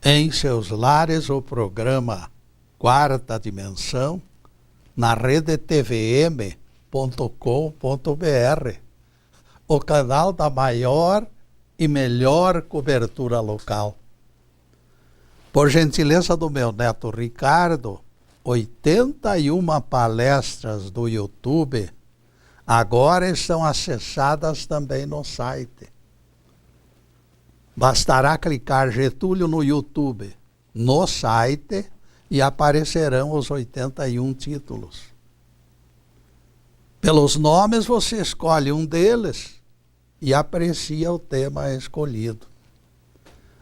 em seus lares o programa Quarta Dimensão na rede tvm.com.br, o canal da maior e melhor cobertura local. Por gentileza do meu neto Ricardo, 81 palestras do YouTube agora estão acessadas também no site. Bastará clicar Getúlio no YouTube, no site, e aparecerão os 81 títulos. Pelos nomes você escolhe um deles e aprecia o tema escolhido.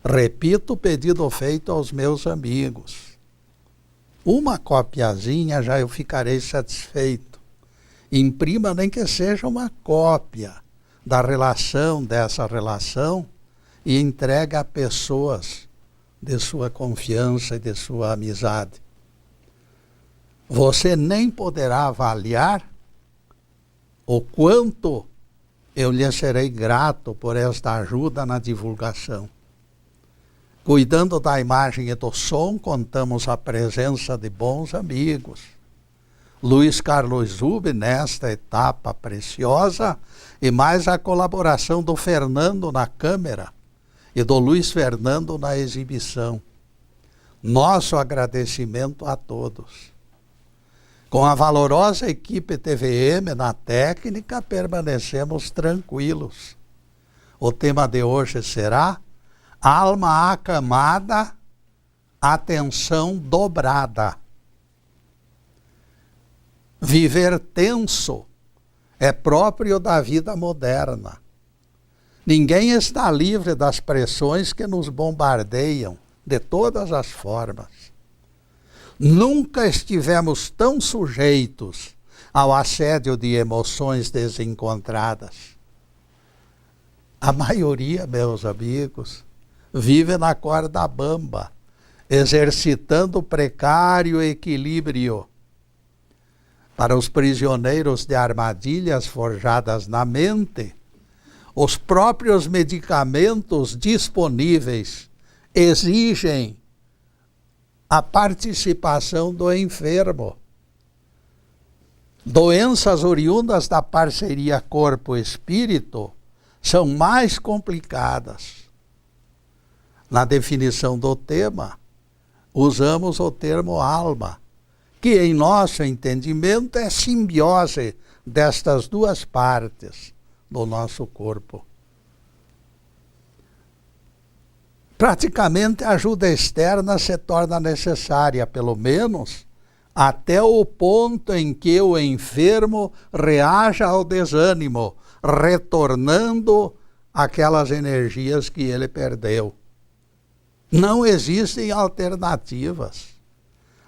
Repito o pedido feito aos meus amigos. Uma copiazinha já eu ficarei satisfeito. Imprima nem que seja uma cópia da relação dessa relação e entregue a pessoas de sua confiança e de sua amizade. Você nem poderá avaliar o quanto eu lhe serei grato por esta ajuda na divulgação. Cuidando da imagem e do som, contamos a presença de bons amigos. Luiz Carlos Zube nesta etapa preciosa e mais a colaboração do Fernando na câmera e do Luiz Fernando na exibição. Nosso agradecimento a todos. Com a valorosa equipe TVM na técnica, permanecemos tranquilos. O tema de hoje será Alma acamada, atenção dobrada. Viver tenso é próprio da vida moderna. Ninguém está livre das pressões que nos bombardeiam de todas as formas. Nunca estivemos tão sujeitos ao assédio de emoções desencontradas. A maioria, meus amigos, vive na corda bamba, exercitando precário equilíbrio. Para os prisioneiros de armadilhas forjadas na mente, os próprios medicamentos disponíveis exigem a participação do enfermo. Doenças oriundas da parceria corpo-espírito são mais complicadas. Na definição do tema, usamos o termo alma, que em nosso entendimento é simbiose destas duas partes do nosso corpo. Praticamente a ajuda externa se torna necessária, pelo menos até o ponto em que o enfermo reaja ao desânimo, retornando aquelas energias que ele perdeu. Não existem alternativas.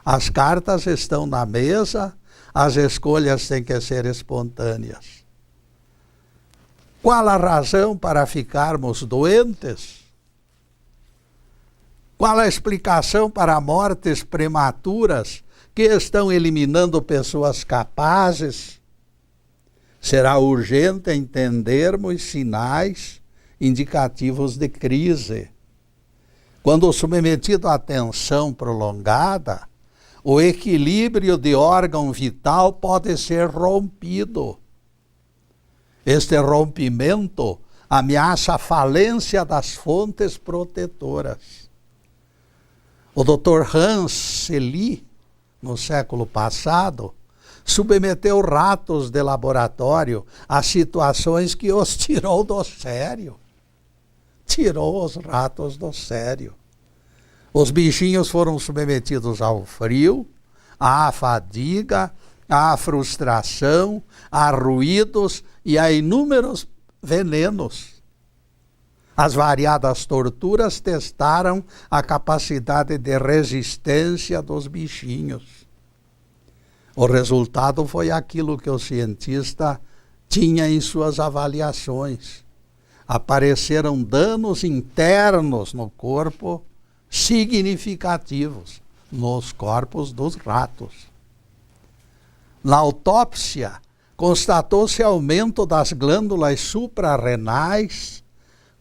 As cartas estão na mesa, as escolhas têm que ser espontâneas. Qual a razão para ficarmos doentes? Qual a explicação para mortes prematuras que estão eliminando pessoas capazes? Será urgente entendermos sinais indicativos de crise. Quando submetido à tensão prolongada, o equilíbrio de órgão vital pode ser rompido. Este rompimento ameaça a falência das fontes protetoras. O Dr. Hans Selye, no século passado, submeteu ratos de laboratório a situações que os tirou do sério. Tirou os ratos do sério. Os bichinhos foram submetidos ao frio, à fadiga, à frustração, a ruídos e a inúmeros venenos. As variadas torturas testaram a capacidade de resistência dos bichinhos. O resultado foi aquilo que o cientista tinha em suas avaliações. Apareceram danos internos no corpo significativos nos corpos dos ratos. Na autópsia, constatou-se aumento das glândulas suprarrenais,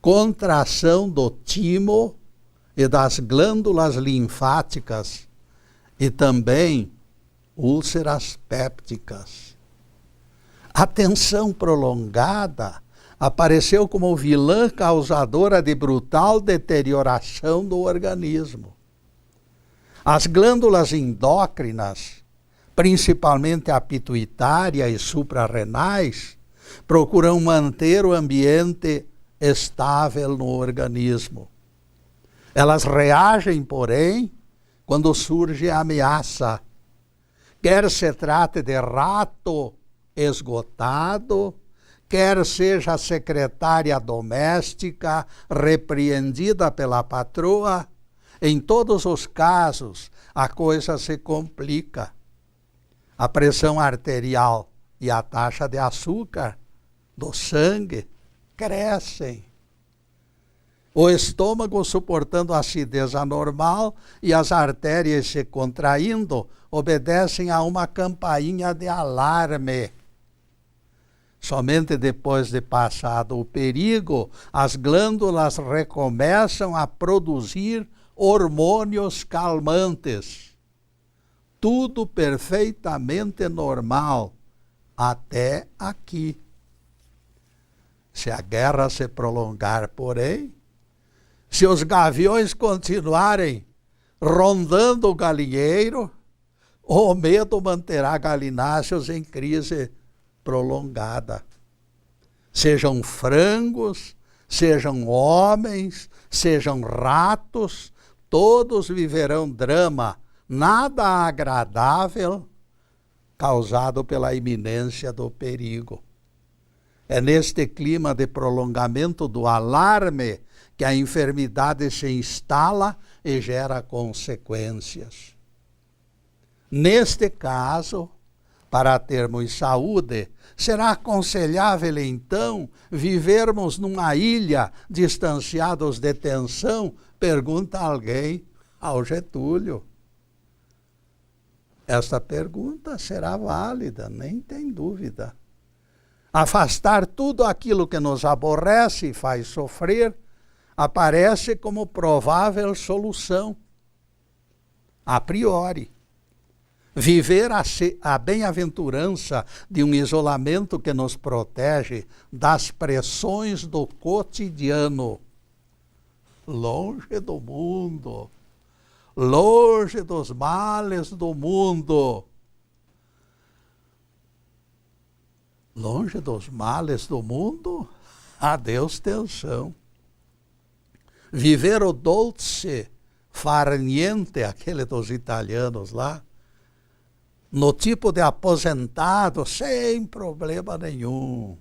contração do timo e das glândulas linfáticas e também úlceras pépticas. A tensão prolongada apareceu como vilã causadora de brutal deterioração do organismo. As glândulas endócrinas, principalmente a pituitária e suprarrenais, procuram manter o ambiente estável no organismo. Elas reagem, porém, quando surge a ameaça. Quer se trate de rato esgotado, quer seja a secretária doméstica repreendida pela patroa, em todos os casos a coisa se complica. A pressão arterial e a taxa de açúcar do sangue crescem. O estômago suportando a acidez anormal e as artérias se contraindo obedecem a uma campainha de alarme. Somente depois de passado o perigo, as glândulas recomeçam a produzir hormônios calmantes. Tudo perfeitamente normal, até aqui. Se a guerra se prolongar, porém, se os gaviões continuarem rondando o galinheiro, o medo manterá galináceos em crise prolongada. Sejam frangos, sejam homens, sejam ratos, todos viverão drama, nada agradável, causado pela iminência do perigo. É neste clima de prolongamento do alarme que a enfermidade se instala e gera consequências. Neste caso, para termos saúde, será aconselhável então vivermos numa ilha distanciados de tensão? Pergunta alguém ao Getúlio. Esta pergunta será válida, nem tem dúvida. Afastar tudo aquilo que nos aborrece e faz sofrer aparece como provável solução, a priori. Viver a bem-aventurança de um isolamento que nos protege das pressões do cotidiano, longe do mundo, longe dos males do mundo. Longe dos males do mundo, adeus tensão. Viver o dolce far niente, aquele dos italianos lá, no tipo de aposentado, sem problema nenhum.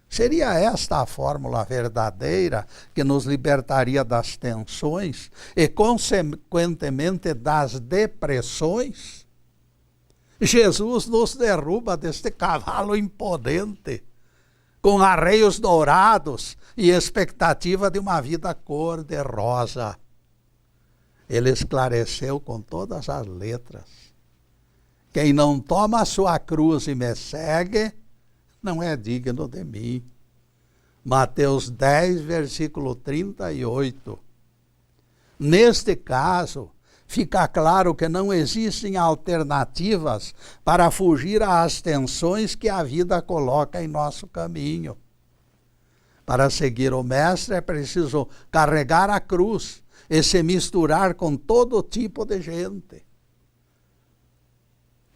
Seria esta a fórmula verdadeira que nos libertaria das tensões e, consequentemente, das depressões? Jesus nos derruba deste cavalo imponente, com arreios dourados e expectativa de uma vida cor-de-rosa. Ele esclareceu com todas as letras: quem não toma a sua cruz e me segue, não é digno de mim. Mateus 10, versículo 38. Neste caso, fica claro que não existem alternativas para fugir às tensões que a vida coloca em nosso caminho. Para seguir o Mestre é preciso carregar a cruz e se misturar com todo tipo de gente.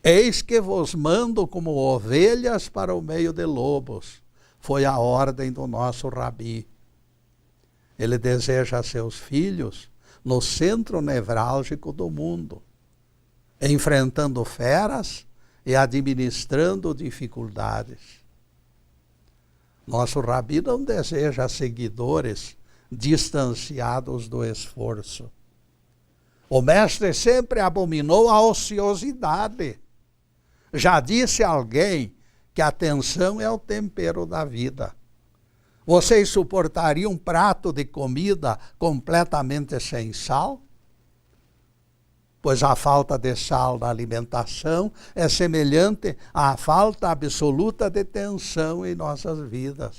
Eis que vos mando como ovelhas para o meio de lobos. Foi a ordem do nosso Rabi. Ele deseja a seus filhos no centro nevrálgico do mundo, enfrentando feras e administrando dificuldades. Nosso Rabi não deseja seguidores distanciados do esforço. O Mestre sempre abominou a ociosidade. Já disse alguém que a tensão é o tempero da vida. Vocês suportariam um prato de comida completamente sem sal? Pois a falta de sal na alimentação é semelhante à falta absoluta de tensão em nossas vidas.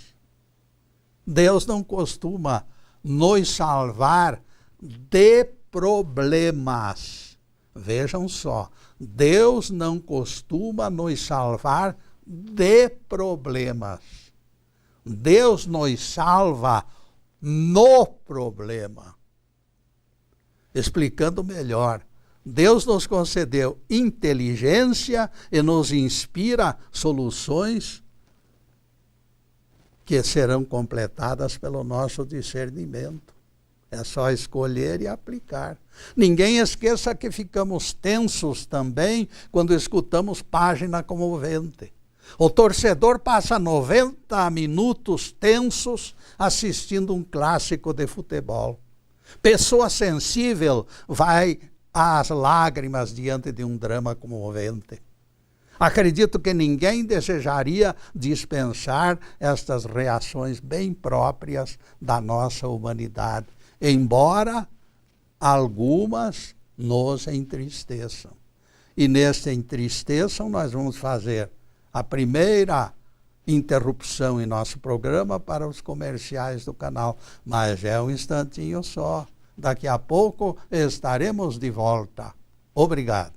Deus não costuma nos salvar de problemas. Vejam só, Deus não costuma nos salvar de problemas. Deus nos salva no problema. Explicando melhor, Deus nos concedeu inteligência e nos inspira soluções que serão completadas pelo nosso discernimento. É só escolher e aplicar. Ninguém esqueça que ficamos tensos também quando escutamos página comovente. O torcedor passa 90 minutos tensos assistindo um clássico de futebol. Pessoa sensível vai às lágrimas diante de um drama comovente. Acredito que ninguém desejaria dispensar estas reações bem próprias da nossa humanidade, embora algumas nos entristeçam. E neste entristeçam nós vamos fazer a primeira interrupção em nosso programa para os comerciais do canal, mas é um instantinho só. Daqui a pouco estaremos de volta. Obrigado.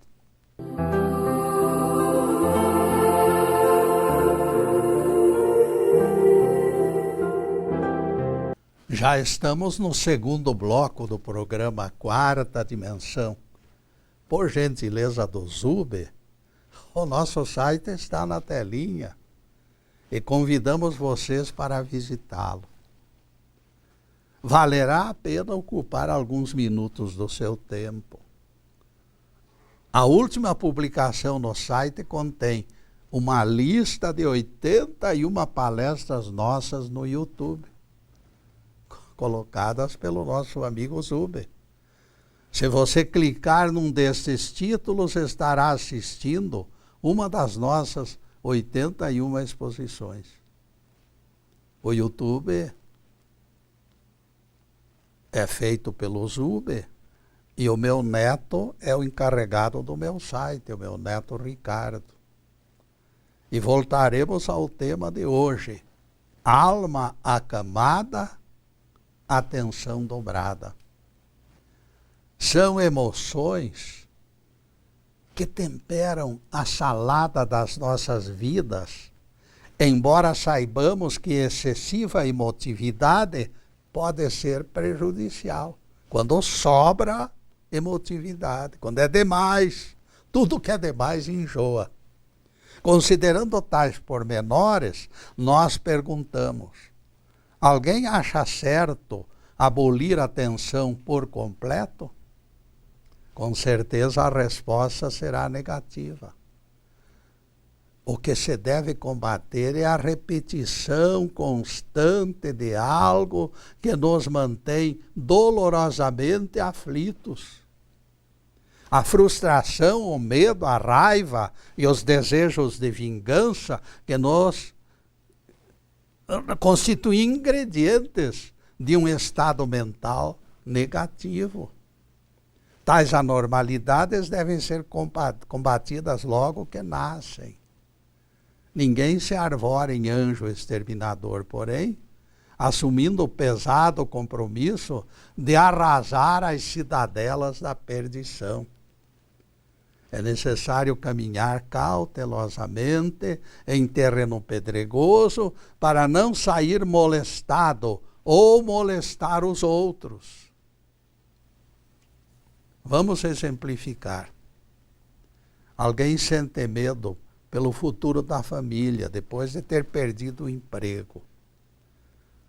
Já estamos no segundo bloco do programa Quarta Dimensão. Por gentileza do Zube, o nosso site está na telinha e convidamos vocês para visitá-lo. Valerá a pena ocupar alguns minutos do seu tempo. A última publicação no site contém uma lista de 81 palestras nossas no YouTube, colocadas pelo nosso amigo Zube. Se você clicar num desses títulos, estará assistindo uma das nossas 81 exposições. O YouTube é feito pelo Zube e o meu neto é o encarregado do meu site, o meu neto Ricardo. E voltaremos ao tema de hoje: alma acamada, atenção dobrada. São emoções que temperam a salada das nossas vidas, embora saibamos que excessiva emotividade pode ser prejudicial. Quando sobra emotividade, quando é demais, tudo que é demais enjoa. Considerando tais pormenores, nós perguntamos: alguém acha certo abolir a tensão por completo? Com certeza a resposta será negativa. O que se deve combater é a repetição constante de algo que nos mantém dolorosamente aflitos. A frustração, o medo, a raiva e os desejos de vingança que nos constituem ingredientes de um estado mental negativo. Tais anormalidades devem ser combatidas logo que nascem. Ninguém se arvora em anjo exterminador, porém, assumindo o pesado compromisso de arrasar as cidadelas da perdição. É necessário caminhar cautelosamente em terreno pedregoso para não sair molestado ou molestar os outros. Vamos exemplificar. Alguém sente medo pelo futuro da família depois de ter perdido o emprego.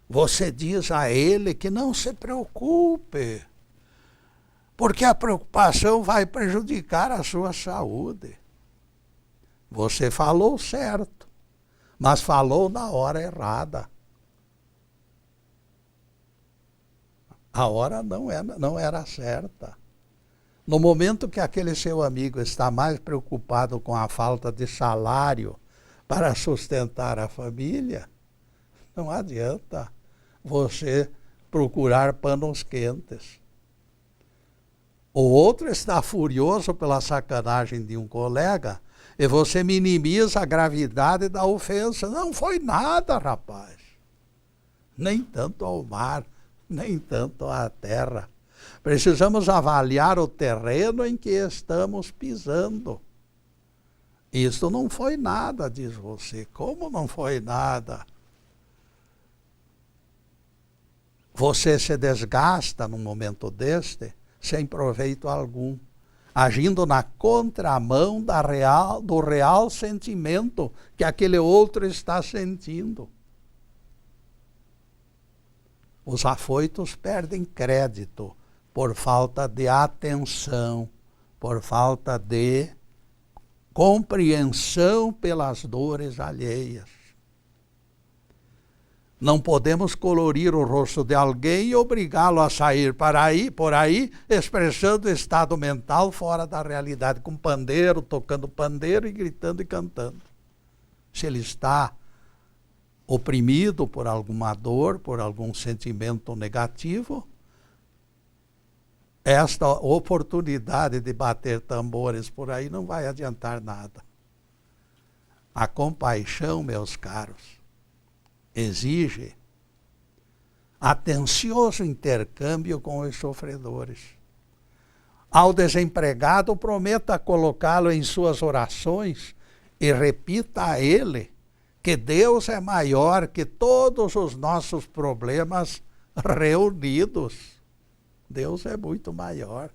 Você diz a ele que não se preocupe, porque a preocupação vai prejudicar a sua saúde. Você falou certo, mas falou na hora errada. A hora não era certa. No momento que aquele seu amigo está mais preocupado com a falta de salário para sustentar a família, não adianta você procurar panos quentes. O outro está furioso pela sacanagem de um colega e você minimiza a gravidade da ofensa. Não foi nada, rapaz. Nem tanto ao mar, nem tanto à terra. Precisamos avaliar o terreno em que estamos pisando. Isto não foi nada, diz você. Como não foi nada? Você se desgasta num momento deste sem proveito algum, agindo na contramão do real sentimento que aquele outro está sentindo. Os afoitos perdem crédito por falta de atenção, por falta de compreensão pelas dores alheias. Não podemos colorir o rosto de alguém e obrigá-lo a sair por aí, expressando estado mental fora da realidade, com pandeiro, tocando pandeiro e gritando e cantando. Se ele está oprimido por alguma dor, por algum sentimento negativo, esta oportunidade de bater tambores por aí não vai adiantar nada. A compaixão, meus caros, exige atencioso intercâmbio com os sofredores. Ao desempregado, prometa colocá-lo em suas orações e repita a ele que Deus é maior que todos os nossos problemas reunidos. Deus é muito maior.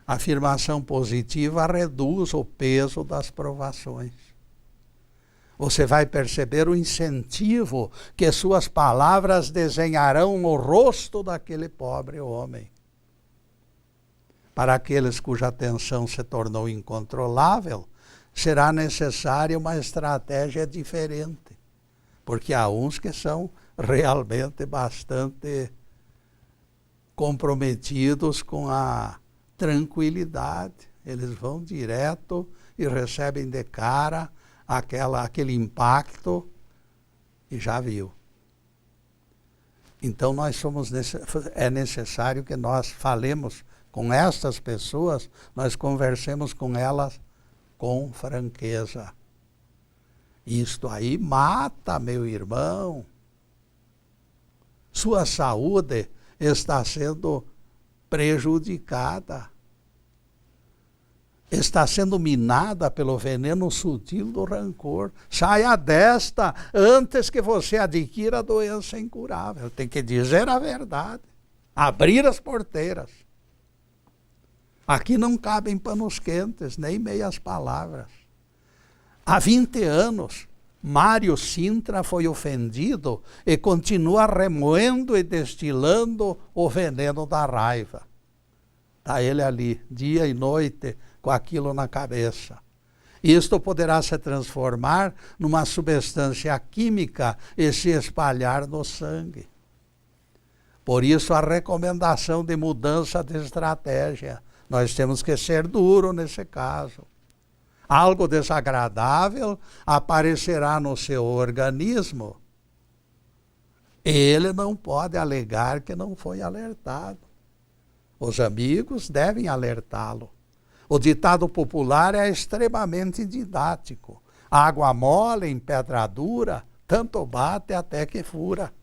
A afirmação positiva reduz o peso das provações. Você vai perceber o incentivo que suas palavras desenharão no rosto daquele pobre homem. Para aqueles cuja atenção se tornou incontrolável, será necessária uma estratégia diferente, porque há uns que são realmente bastante comprometidos com a tranquilidade. Eles vão direto e recebem de cara aquele impacto e já viu. Então é necessário que nós falemos com estas pessoas, nós conversemos com elas com franqueza. Isto aí mata, meu irmão. Sua saúde está sendo prejudicada. Está sendo minada pelo veneno sutil do rancor. Saia desta antes que você adquira a doença incurável. Tem que dizer a verdade. Abrir as porteiras. Aqui não cabem panos quentes, nem meias palavras. Há 20 anos, Mário Sintra foi ofendido e continua remoendo e destilando o veneno da raiva. Está ele ali, dia e noite, com aquilo na cabeça. Isto poderá se transformar numa substância química e se espalhar no sangue. Por isso, a recomendação de mudança de estratégia. Nós temos que ser duro nesse caso. Algo desagradável aparecerá no seu organismo. Ele não pode alegar que não foi alertado. Os amigos devem alertá-lo. O ditado popular é extremamente didático. Água mole em pedra dura, tanto bate até que fura.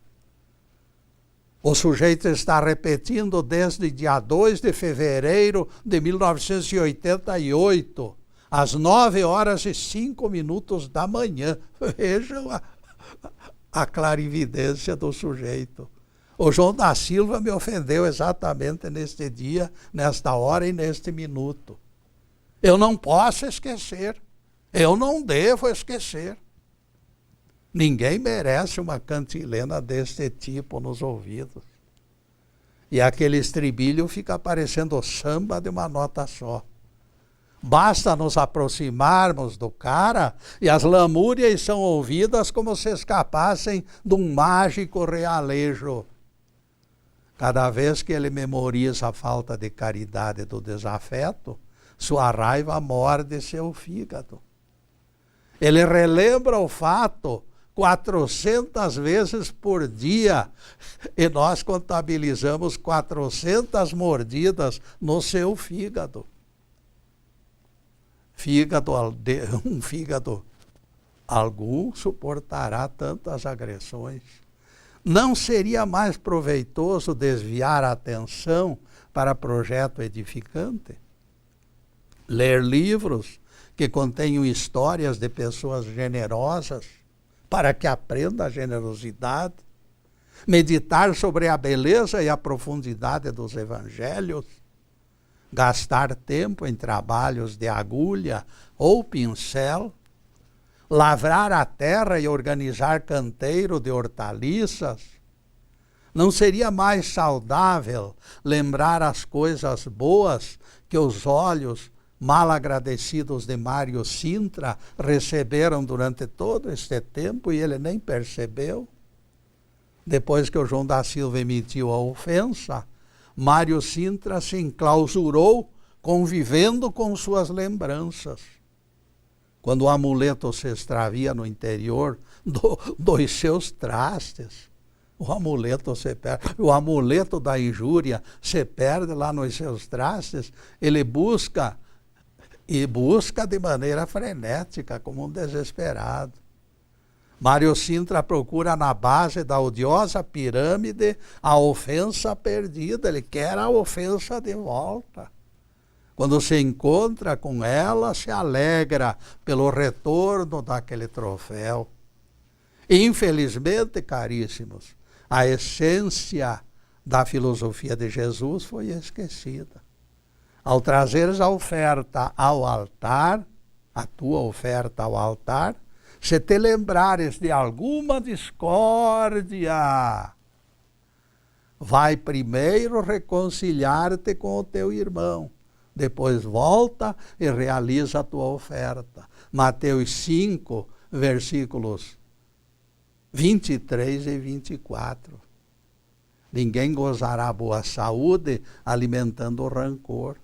O sujeito está repetindo desde dia 2 de fevereiro de 1988, às 9h05 da manhã. Vejam a clarividência do sujeito. O João da Silva me ofendeu exatamente neste dia, nesta hora e neste minuto. Eu não posso esquecer. Eu não devo esquecer. Ninguém merece uma cantilena deste tipo nos ouvidos. E aquele estribilho fica parecendo o samba de uma nota só. Basta nos aproximarmos do cara e as lamúrias são ouvidas como se escapassem de um mágico realejo. Cada vez que ele memoriza a falta de caridade do desafeto, sua raiva morde seu fígado. Ele relembra o fato 400 vezes por dia e nós contabilizamos 400 mordidas no seu fígado. Um fígado algum suportará tantas agressões. Não seria mais proveitoso desviar a atenção para projeto edificante? Ler livros que contenham histórias de pessoas generosas, para que aprenda a generosidade? Meditar sobre a beleza e a profundidade dos evangelhos? Gastar tempo em trabalhos de agulha ou pincel? Lavrar a terra e organizar canteiro de hortaliças? Não seria mais saudável lembrar as coisas boas que os olhos mal agradecidos de Mário Sintra receberam durante todo este tempo e ele nem percebeu? Depois que o João da Silva emitiu a ofensa, Mário Sintra se enclausurou convivendo com suas lembranças. Quando o amuleto se extravia no interior dos seus trastes, o amuleto se perde. O amuleto da injúria se perde lá nos seus trastes. Ele busca de maneira frenética, como um desesperado. Mário Sintra procura na base da odiosa pirâmide a ofensa perdida. Ele quer a ofensa de volta. Quando se encontra com ela, se alegra pelo retorno daquele troféu. Infelizmente, caríssimos, a essência da filosofia de Jesus foi esquecida. Ao trazeres a oferta ao altar, a tua oferta ao altar, se te lembrares de alguma discórdia, vai primeiro reconciliar-te com o teu irmão. Depois volta e realiza a tua oferta. Mateus 5, versículos 23 e 24. Ninguém gozará boa saúde alimentando o rancor.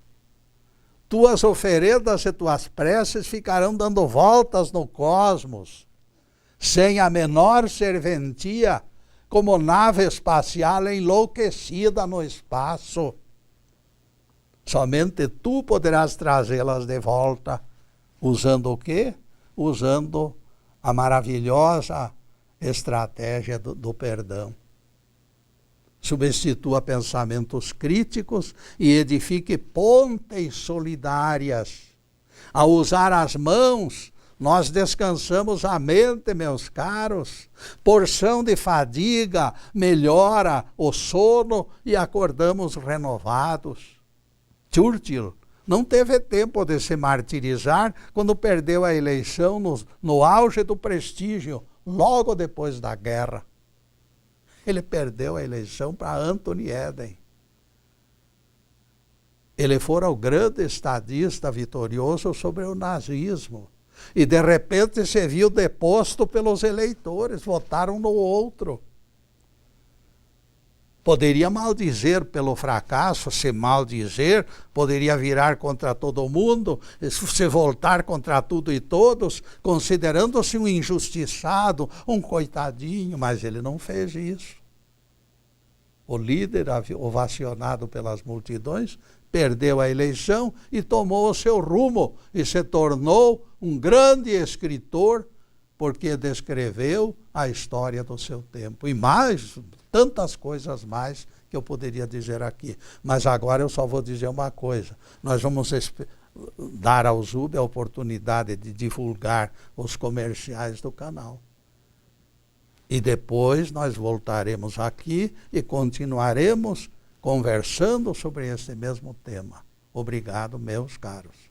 Tuas oferendas e tuas preces ficarão dando voltas no cosmos, sem a menor serventia, como nave espacial enlouquecida no espaço. Somente tu poderás trazê-las de volta. Usando o quê? Usando a maravilhosa estratégia do perdão. Substitua pensamentos críticos e edifique pontes solidárias. Ao usar as mãos, nós descansamos a mente, meus caros. Porção de fadiga melhora o sono e acordamos renovados. Churchill não teve tempo de se martirizar quando perdeu a eleição no auge do prestígio, logo depois da guerra. Ele perdeu a eleição para Anthony Eden. Ele fora o grande estadista vitorioso sobre o nazismo. E de repente se viu deposto pelos eleitores, votaram no outro. Poderia maldizer pelo fracasso, se maldizer, poderia virar contra todo mundo, se voltar contra tudo e todos, considerando-se um injustiçado, um coitadinho, mas ele não fez isso. O líder, ovacionado pelas multidões, perdeu a eleição e tomou o seu rumo e se tornou um grande escritor, porque descreveu a história do seu tempo. E mais, tantas coisas mais que eu poderia dizer aqui. Mas agora eu só vou dizer uma coisa. Nós vamos dar ao Zub a oportunidade de divulgar os comerciais do canal. E depois nós voltaremos aqui e continuaremos conversando sobre esse mesmo tema. Obrigado, meus caros.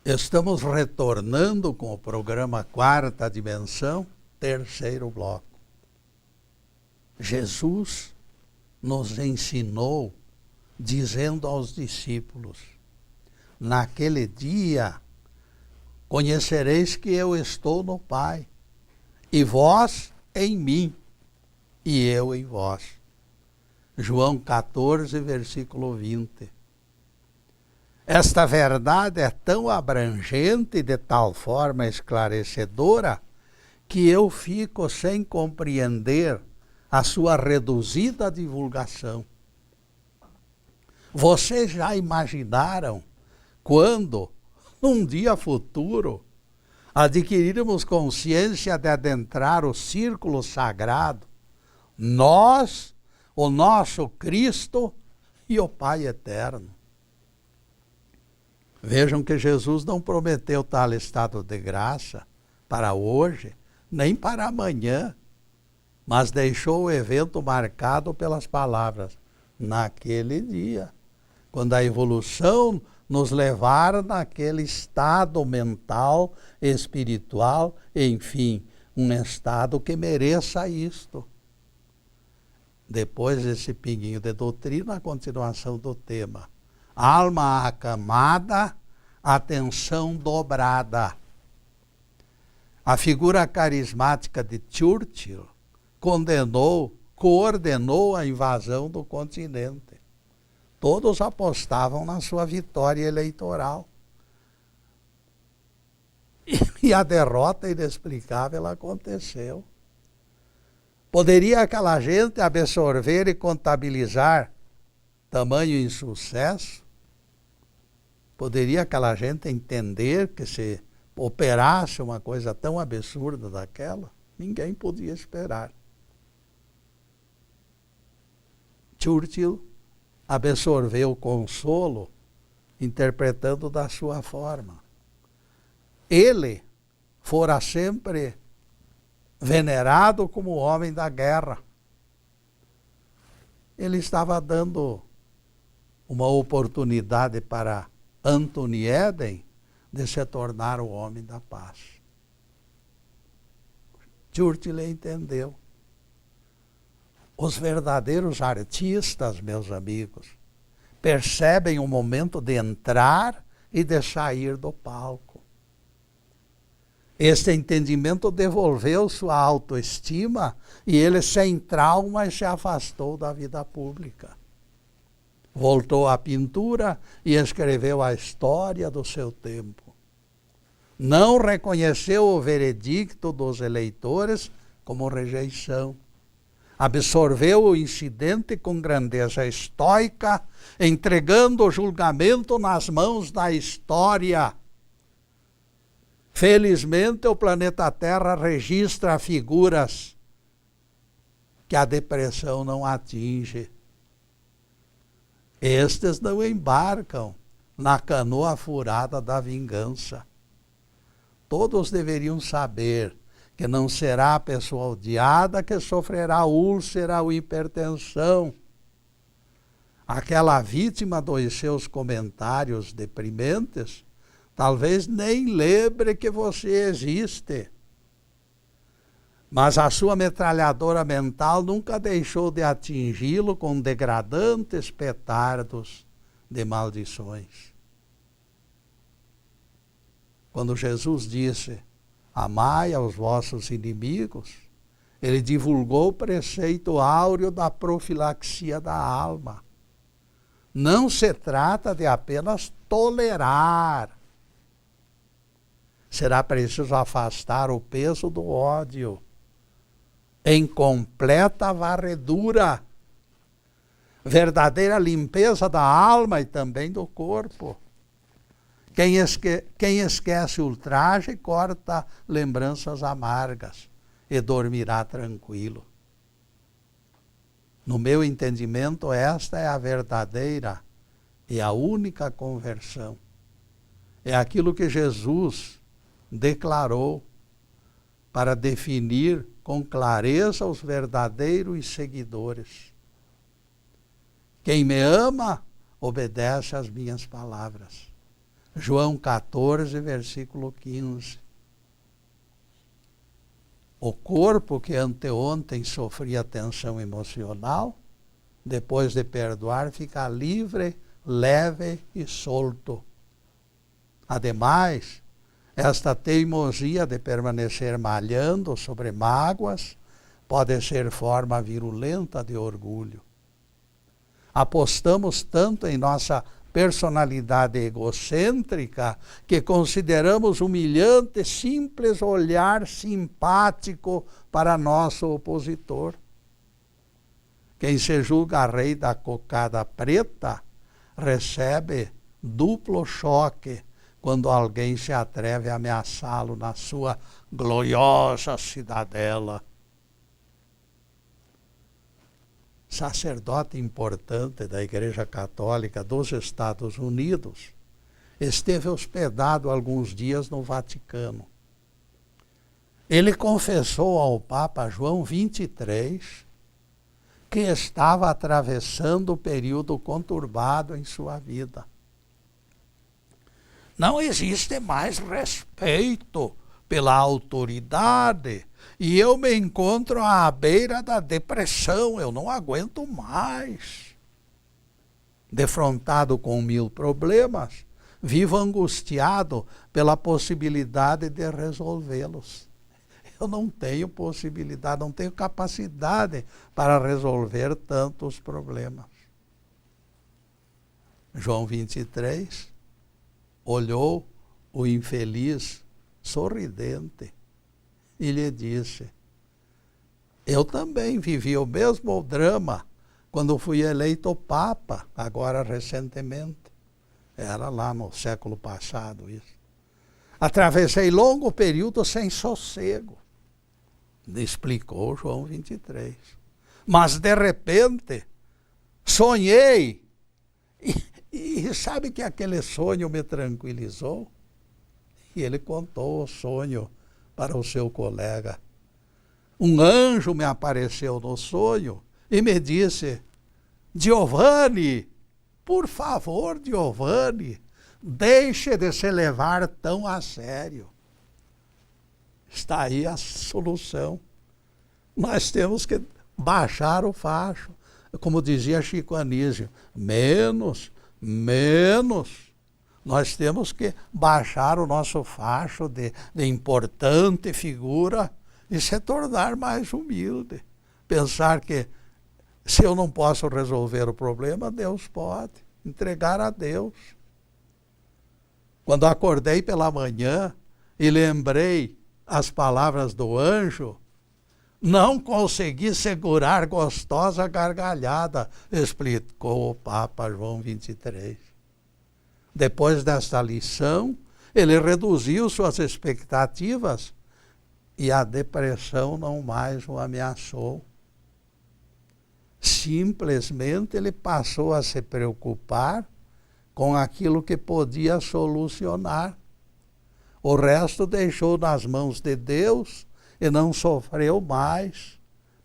Estamos retornando com o programa Quarta Dimensão, terceiro bloco. Jesus nos ensinou, dizendo aos discípulos: naquele dia conhecereis que eu estou no Pai, e vós em mim, e eu em vós. João 14, versículo 20. Esta verdade é tão abrangente e de tal forma esclarecedora que eu fico sem compreender a sua reduzida divulgação. Vocês já imaginaram quando num dia futuro, adquirirmos consciência de adentrar o círculo sagrado, nós, o nosso Cristo e o Pai eterno. Vejam que Jesus não prometeu tal estado de graça para hoje, nem para amanhã, mas deixou o evento marcado pelas palavras, naquele dia, quando a evolução nos levar naquele estado mental, espiritual, enfim, um estado que mereça isto. Depois desse pinguinho de doutrina, a continuação do tema. Alma acamada, atenção dobrada. A figura carismática de Churchill coordenou a invasão do continente. Todos apostavam na sua vitória eleitoral. E a derrota inexplicável aconteceu. Poderia aquela gente absorver e contabilizar tamanho insucesso? Poderia aquela gente entender que se operasse uma coisa tão absurda daquela? Ninguém podia esperar. Churchill absorveu o consolo interpretando da sua forma. Ele fora sempre venerado como o homem da guerra. Ele estava dando uma oportunidade para Anthony Eden de se tornar o homem da paz. Churchill entendeu. Os verdadeiros artistas, meus amigos, percebem o momento de entrar e de sair do palco. Este entendimento devolveu sua autoestima e ele, sem traumas, se afastou da vida pública. Voltou à pintura e escreveu a história do seu tempo. Não reconheceu o veredicto dos eleitores como rejeição. Absorveu o incidente com grandeza estoica, entregando o julgamento nas mãos da história. Felizmente, o planeta Terra registra figuras que a depressão não atinge. Estes não embarcam na canoa furada da vingança. Todos deveriam saber que não será a pessoa odiada que sofrerá úlcera ou hipertensão. Aquela vítima dos seus comentários deprimentes talvez nem lembre que você existe. Mas a sua metralhadora mental nunca deixou de atingi-lo com degradantes petardos de maldições. Quando Jesus disse: amai aos vossos inimigos, ele divulgou o preceito áureo da profilaxia da alma. Não se trata de apenas tolerar. Será preciso afastar o peso do ódio em completa varredura, verdadeira limpeza da alma e também do corpo. Quem esquece ultraje corta lembranças amargas e dormirá tranquilo. No meu entendimento, esta é a verdadeira e a única conversão. É aquilo que Jesus declarou para definir com clareza os verdadeiros seguidores. Quem me ama, obedece às minhas palavras. João 14, versículo 15. O corpo que anteontem sofria tensão emocional, depois de perdoar, fica livre, leve e solto. Ademais, esta teimosia de permanecer malhando sobre mágoas pode ser forma virulenta de orgulho. Apostamos tanto em nossa personalidade egocêntrica que consideramos humilhante simples olhar simpático para nosso opositor. Quem se julga rei da cocada preta recebe duplo choque quando alguém se atreve a ameaçá-lo na sua gloriosa cidadela. Sacerdote importante da Igreja Católica dos Estados Unidos, esteve hospedado alguns dias no Vaticano. Ele confessou ao Papa João XXIII que estava atravessando um período conturbado em sua vida. Não existe mais respeito pela autoridade e eu me encontro à beira da depressão, eu não aguento mais. Defrontado com 1000 problemas, vivo angustiado pela possibilidade de resolvê-los. Eu não tenho possibilidade, não tenho capacidade para resolver tantos problemas. João 23 olhou o infeliz sorridente e lhe disse: eu também vivi o mesmo drama quando fui eleito Papa, agora recentemente. Era lá no século passado isso. Atravessei longo período sem sossego, explicou João 23. Mas de repente, sonhei. E sabe que aquele sonho me tranquilizou? E ele contou o sonho para o seu colega. Um anjo me apareceu no sonho e me disse: Giovanni, por favor, Giovanni, deixe de se levar tão a sério. Está aí a solução. Nós temos que baixar o facho. Como dizia Chico Anísio, menos. Nós temos que baixar o nosso facho de importante figura e se tornar mais humilde. Pensar que se eu não posso resolver o problema, Deus pode. Entregar a Deus. Quando acordei pela manhã e lembrei as palavras do anjo, não consegui segurar gostosa gargalhada, explicou o Papa João 23. Depois desta lição, ele reduziu suas expectativas e a depressão não mais o ameaçou. Simplesmente ele passou a se preocupar com aquilo que podia solucionar. O resto deixou nas mãos de Deus e não sofreu mais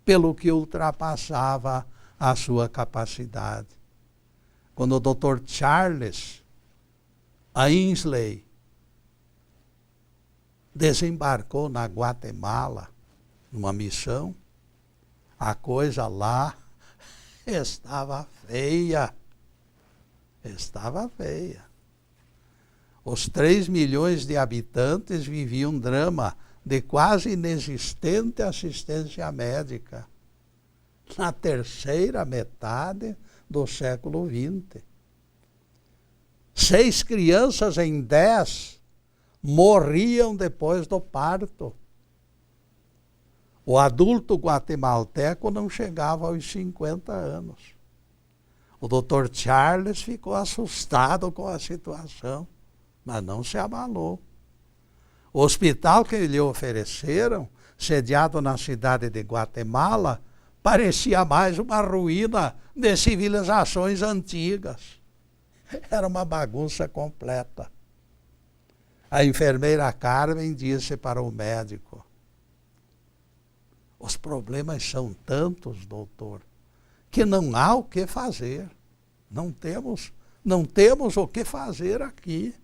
pelo que ultrapassava a sua capacidade. Quando o Dr. Charles Ainsley desembarcou na Guatemala, numa missão, a coisa lá estava feia. Estava feia. Os 3 milhões de habitantes viviam um drama de quase inexistente assistência médica na terceira metade do século XX. 6 crianças em 10 morriam depois do parto. O adulto guatemalteco não chegava aos 50 anos. O Dr. Charles ficou assustado com a situação, mas não se abalou. O hospital que lhe ofereceram, sediado na cidade de Guatemala, parecia mais uma ruína de civilizações antigas. Era uma bagunça completa. A enfermeira Carmen disse para o médico: os problemas são tantos, doutor, que não há o que fazer. Não temos o que fazer aqui.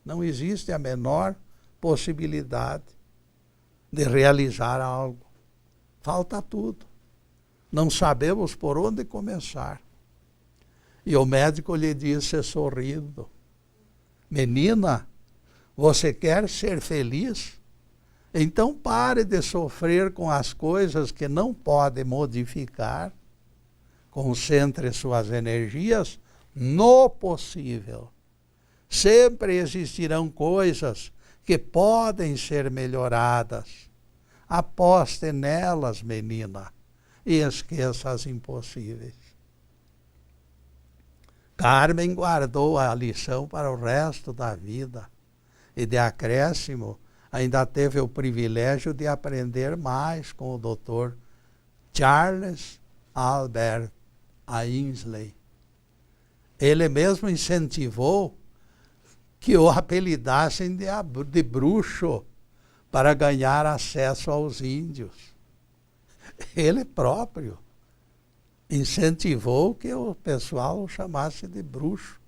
Não existe a menor possibilidade de realizar algo. Falta tudo. Não sabemos por onde começar. E o médico lhe disse sorrindo: menina, você quer ser feliz? Então pare de sofrer com as coisas que não pode modificar. Concentre suas energias no possível. Sempre existirão coisas que podem ser melhoradas. Aposte nelas, menina, e esqueça as impossíveis. Carmen guardou a lição para o resto da vida. e de acréscimo, ainda teve o privilégio de aprender mais com o Dr. Charles Albert Ainsley. Ele mesmo incentivou que o apelidassem de bruxo para ganhar acesso aos índios. Ele próprio incentivou que o pessoal o chamasse de bruxo,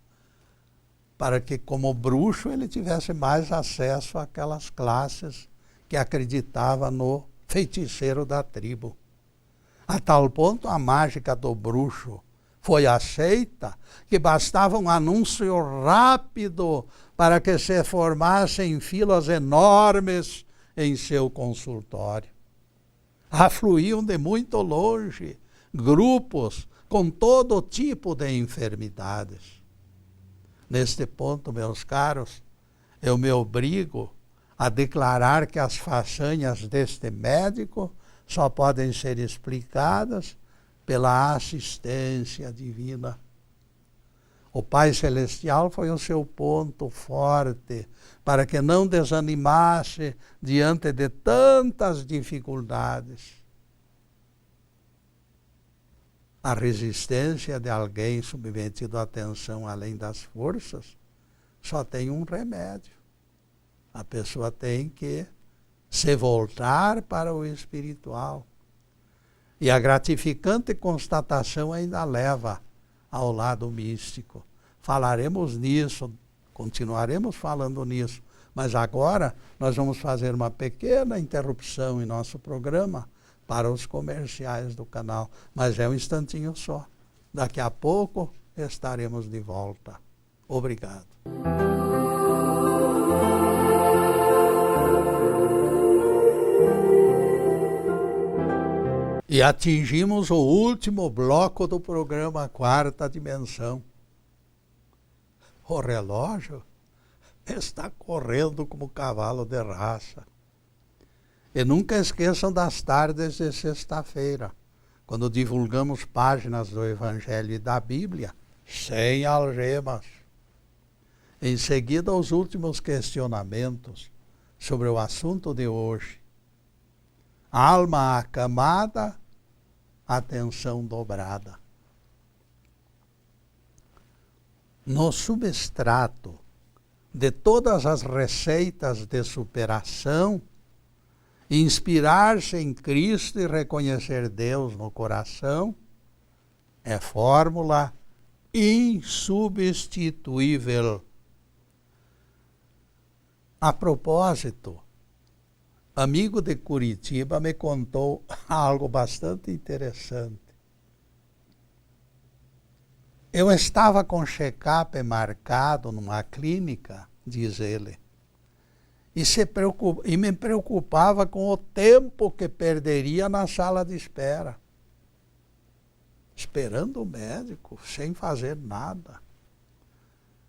para que, como bruxo, ele tivesse mais acesso àquelas classes que acreditavam no feiticeiro da tribo. A tal ponto, a mágica do bruxo foi aceita que bastava um anúncio rápido para que se formassem filas enormes em seu consultório. Afluíam de muito longe grupos com todo tipo de enfermidades. Neste ponto, meus caros, eu me obrigo a declarar que as façanhas deste médico só podem ser explicadas pela assistência divina. O Pai Celestial foi o seu ponto forte para que não desanimasse diante de tantas dificuldades. A resistência de alguém submetido à tensão além das forças só tem um remédio. A pessoa tem que se voltar para o espiritual. E a gratificante constatação ainda leva ao lado místico. Falaremos nisso, continuaremos falando nisso, mas agora nós vamos fazer uma pequena interrupção em nosso programa para os comerciais do canal, mas é um instantinho só. Daqui a pouco estaremos de volta. Obrigado. E atingimos o último bloco do programa Quarta Dimensão. O relógio está correndo como cavalo de raça. E nunca esqueçam das tardes de sexta-feira, quando divulgamos páginas do Evangelho e da Bíblia, sem algemas. Em seguida, os últimos questionamentos sobre o assunto de hoje. Alma acamada, atenção dobrada. No substrato de todas as receitas de superação, inspirar-se em Cristo e reconhecer Deus no coração é fórmula insubstituível. A propósito, amigo de Curitiba me contou algo bastante interessante. Eu estava com check-up marcado numa clínica, diz ele, e me preocupava com o tempo que perderia na sala de espera, esperando o médico, sem fazer nada.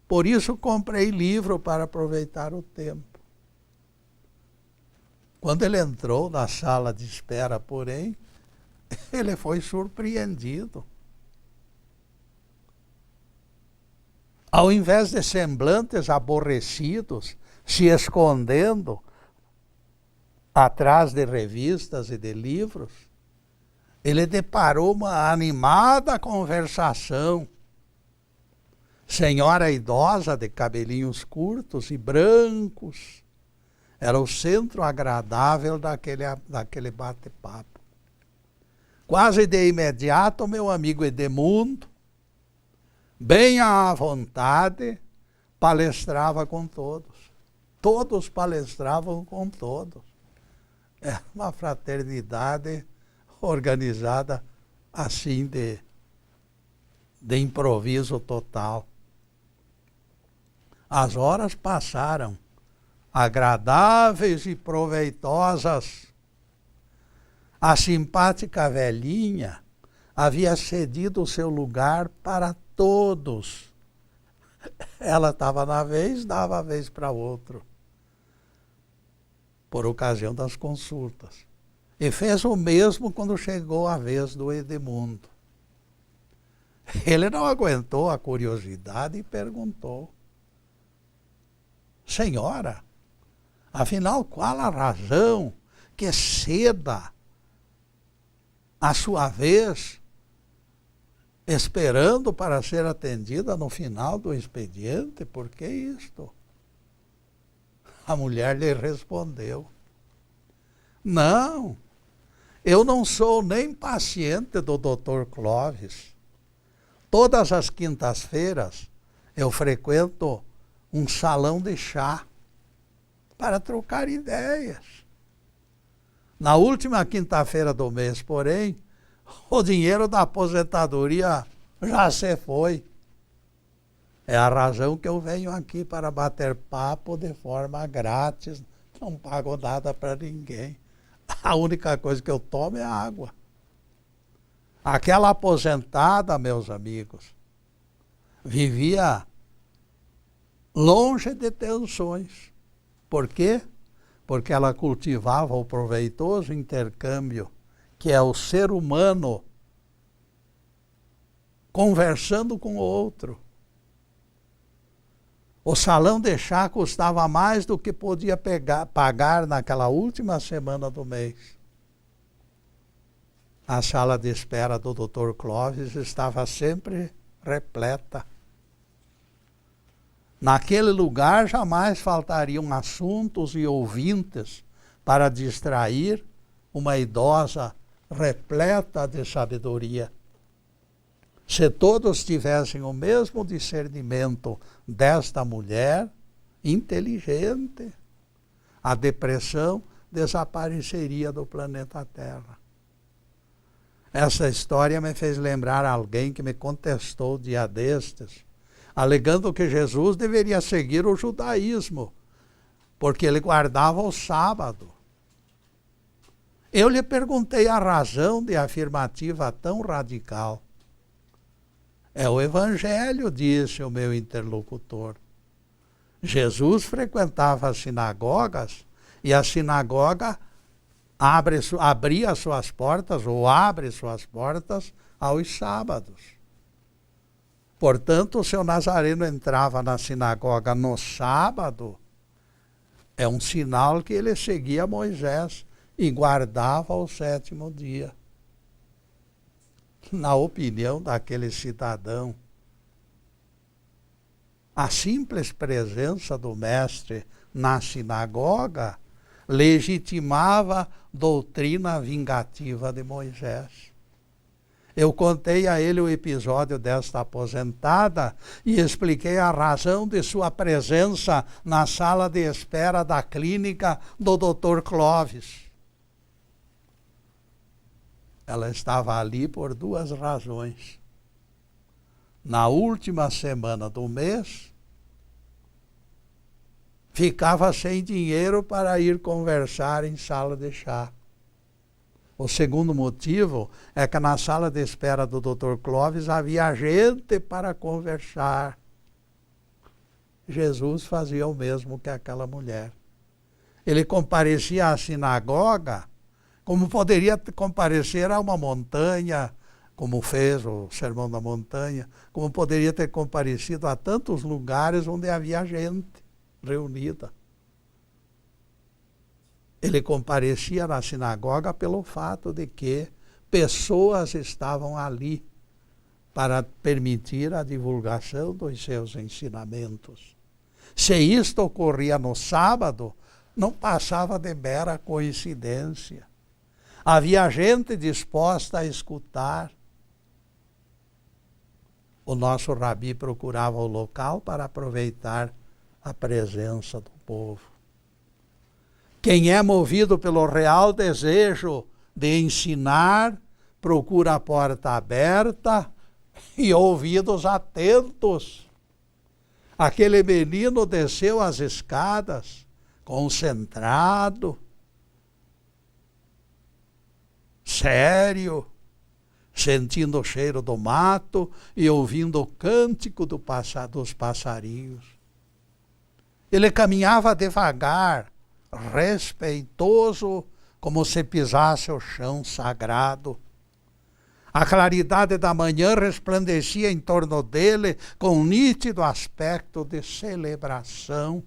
Por isso comprei livro para aproveitar o tempo. Quando ele entrou na sala de espera, porém, ele foi surpreendido. Ao invés de semblantes aborrecidos, se escondendo atrás de revistas e de livros, ele deparou uma animada conversação. Senhora idosa de cabelinhos curtos e brancos, era o centro agradável daquele bate-papo. Quase de imediato, meu amigo Edemundo, bem à vontade, palestrava com todos. Todos palestravam com todos. É uma fraternidade organizada assim de improviso total. As horas passaram, agradáveis e proveitosas. A simpática velhinha havia cedido o seu lugar para todos. Ela estava na vez, dava a vez para outro, por ocasião das consultas. E fez o mesmo quando chegou a vez do Edemundo. Ele não aguentou a curiosidade e perguntou: Senhora, Afinal, qual a razão que ceda a sua vez, esperando para ser atendida no final do expediente? Por que isto? A mulher lhe respondeu: não, eu não sou nem paciente do Dr. Clóvis. Todas as quintas-feiras eu frequento um salão de chá para trocar ideias. Na última quinta-feira do mês, porém, o dinheiro da aposentadoria já se foi. É a razão que eu venho aqui para bater papo de forma grátis. Não pago nada para ninguém. A única coisa que eu tomo é água. Aquela aposentada, meus amigos, vivia longe de tensões. Por quê? Porque ela cultivava o proveitoso intercâmbio, que é o ser humano conversando com o outro. O salão de chá custava mais do que podia pagar naquela última semana do mês. A sala de espera do Dr. Clóvis estava sempre repleta. Naquele lugar jamais faltariam assuntos e ouvintes para distrair uma idosa repleta de sabedoria. Se todos tivessem o mesmo discernimento desta mulher inteligente, a depressão desapareceria do planeta Terra. Essa história me fez lembrar alguém que me contestou dia destes, alegando que Jesus deveria seguir o judaísmo, porque ele guardava o sábado. Eu lhe perguntei a razão de afirmativa tão radical. É o Evangelho, disse o meu interlocutor. Jesus frequentava as sinagogas e a sinagoga abria suas portas ou abre suas portas aos sábados. Portanto, se o Nazareno entrava na sinagoga no sábado, é um sinal que ele seguia Moisés e guardava o sétimo dia. Na opinião daquele cidadão, a simples presença do mestre na sinagoga legitimava a doutrina vingativa de Moisés. Eu contei a ele o episódio desta aposentada e expliquei a razão de sua presença na sala de espera da clínica do Dr. Clóvis. Ela estava ali por duas razões. Na última semana do mês, ficava sem dinheiro para ir conversar em sala de chá. O segundo motivo é que na sala de espera do Dr. Clóvis havia gente para conversar. Jesus fazia o mesmo que aquela mulher. Ele comparecia à sinagoga como poderia comparecer a uma montanha, como fez o Sermão da Montanha, como poderia ter comparecido a tantos lugares onde havia gente reunida. Ele comparecia na sinagoga pelo fato de que pessoas estavam ali para permitir a divulgação dos seus ensinamentos. Se isto ocorria no sábado, não passava de mera coincidência. Havia gente disposta a escutar. O nosso rabi procurava o local para aproveitar a presença do povo. Quem é movido pelo real desejo de ensinar, procura a porta aberta e ouvidos atentos. Aquele menino desceu as escadas, concentrado, sério, sentindo o cheiro do mato e ouvindo o cântico dos passarinhos. Ele caminhava devagar, respeitoso, como se pisasse o chão sagrado. A claridade da manhã resplandecia em torno dele com um nítido aspecto de celebração.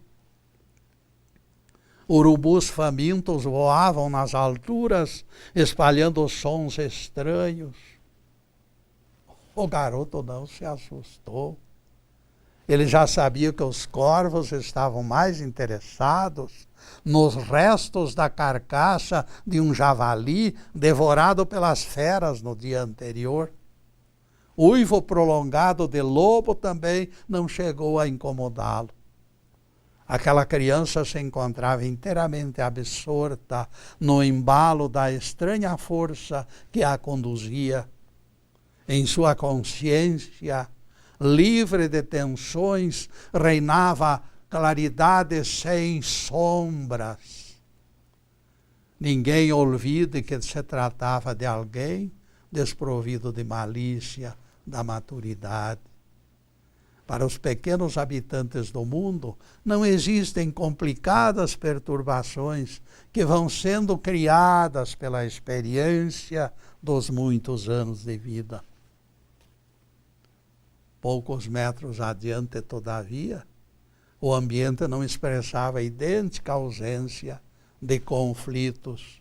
Urubus famintos voavam nas alturas, espalhando sons estranhos. O garoto não se assustou. Ele já sabia que os corvos estavam mais interessados nos restos da carcaça de um javali devorado pelas feras no dia anterior. O uivo prolongado de lobo também não chegou a incomodá-lo. Aquela criança se encontrava inteiramente absorta no embalo da estranha força que a conduzia. Em sua consciência, livre de tensões, reinava claridade sem sombras. Ninguém olvide que se tratava de alguém desprovido de malícia, da maturidade. Para os pequenos habitantes do mundo, não existem complicadas perturbações que vão sendo criadas pela experiência dos muitos anos de vida. Poucos metros adiante, todavia, o ambiente não expressava idêntica ausência de conflitos.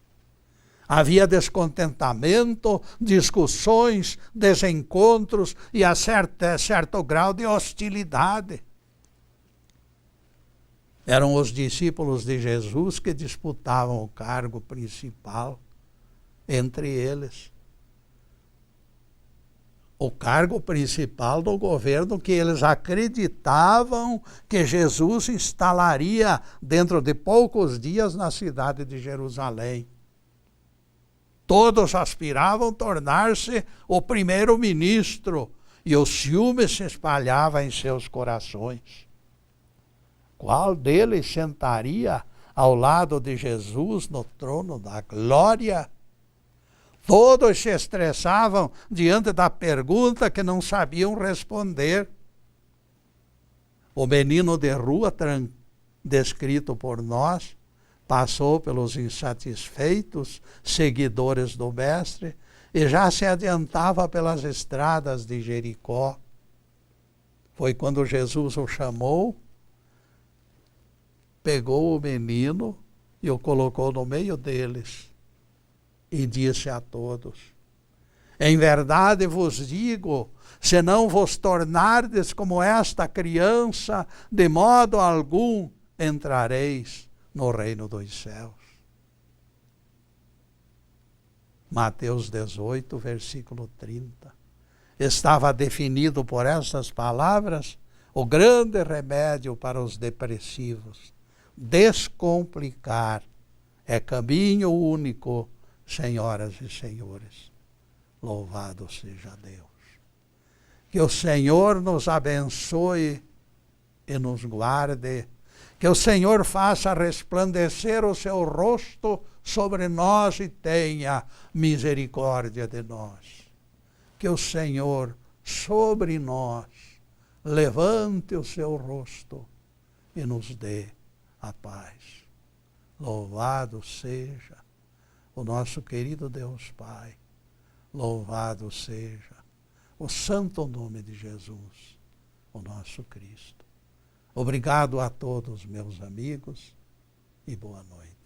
Havia descontentamento, discussões, desencontros e a certo grau de hostilidade. Eram os discípulos de Jesus que disputavam o cargo principal entre eles. O cargo principal do governo que eles acreditavam que Jesus instalaria dentro de poucos dias na cidade de Jerusalém. Todos aspiravam tornar-se o primeiro-ministro e o ciúme se espalhava em seus corações. Qual deles sentaria ao lado de Jesus no trono da glória? Todos se estressavam diante da pergunta que não sabiam responder. O menino de rua, descrito por nós, passou pelos insatisfeitos seguidores do Mestre e já se adiantava pelas estradas de Jericó. Foi quando Jesus o chamou, pegou o menino e o colocou no meio deles. E disse a todos: em verdade vos digo, se não vos tornardes como esta criança, de modo algum entrareis no reino dos céus. Mateus 18, versículo 30. Estava definido por essas palavras o grande remédio para os depressivos. Descomplicar é caminho único, senhoras e senhores. Louvado seja Deus. Que o Senhor nos abençoe e nos guarde. Que o Senhor faça resplandecer o seu rosto sobre nós e tenha misericórdia de nós. Que o Senhor sobre nós levante o seu rosto e nos dê a paz. Louvado seja o nosso querido Deus Pai. Louvado seja o santo nome de Jesus, o nosso Cristo. Obrigado a todos, meus amigos, e boa noite.